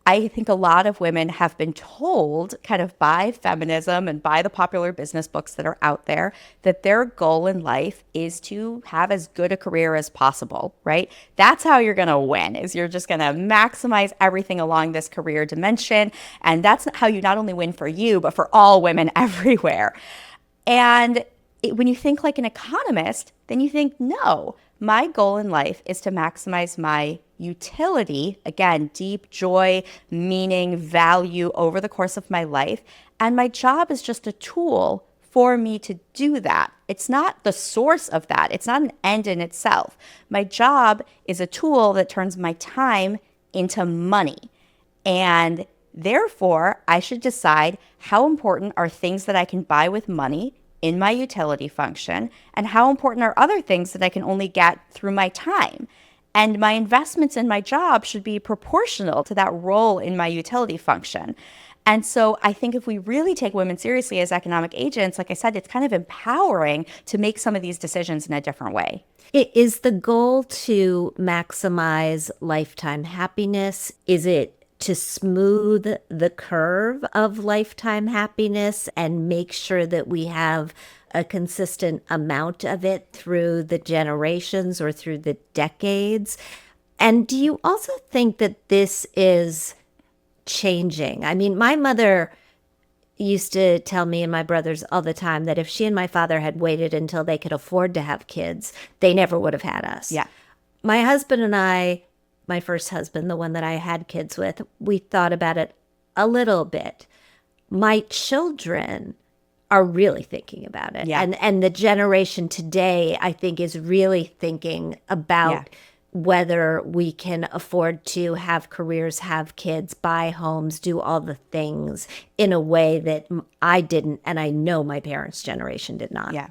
I think a lot of women have been told kind of by feminism and by the popular business books that are out there that their goal in life is to have as good a career as possible, right? That's how you're going to win, is you're just going to maximize everything along this career dimension. And that's how you not only win for you, but for all women everywhere. And when you think like an economist, then you think, no, my goal in life is to maximize my utility, again, deep joy, meaning, value over the course of my life. And my job is just a tool for me to do that. It's not the source of that. It's not an end in itself. My job is a tool that turns my time into money. And therefore, I should decide how important are things that I can buy with money in my utility function, and how important are other things that I can only get through my time. And my investments in my job should be proportional to that role in my utility function. And so I think if we really take women seriously as economic agents, like I said, it's kind of empowering to make some of these decisions in a different way. Is the goal to maximize lifetime happiness? Is it to smooth the curve of lifetime happiness and make sure that we have a consistent amount of it through the generations or through the decades? And do you also think that this is changing? I mean, my mother used to tell me and my brothers all the time that if she and my father had waited until they could afford to have kids, they never would have had us. Yeah. My husband and I, my first husband, the one that I had kids with, we thought about it a little bit. My children are really thinking about it. Yeah. And the generation today, I think, is really thinking about whether we can afford to have careers, have kids, buy homes, do all the things in a way that I didn't, and I know my parents' generation did not. Yeah.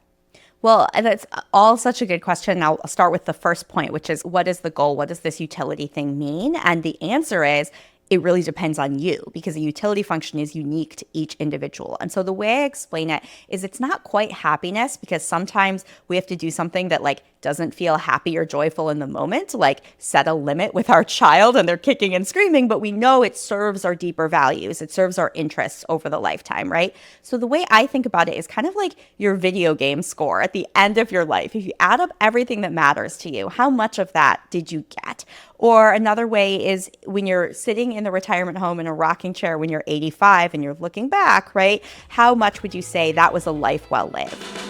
Well, that's all such a good question. I'll start with the first point, which is, what is the goal? What does this utility thing mean? And the answer is, it really depends on you, because a utility function is unique to each individual. And so the way I explain it is, it's not quite happiness, because sometimes we have to do something that like doesn't feel happy or joyful in the moment, like set a limit with our child and they're kicking and screaming, but we know it serves our deeper values. It serves our interests over the lifetime, right? So the way I think about it is kind of like your video game score at the end of your life. If you add up everything that matters to you, how much of that did you get? Or another way is when you're sitting in the retirement home in a rocking chair when you're 85 and you're looking back, right? How much would you say that was a life well lived?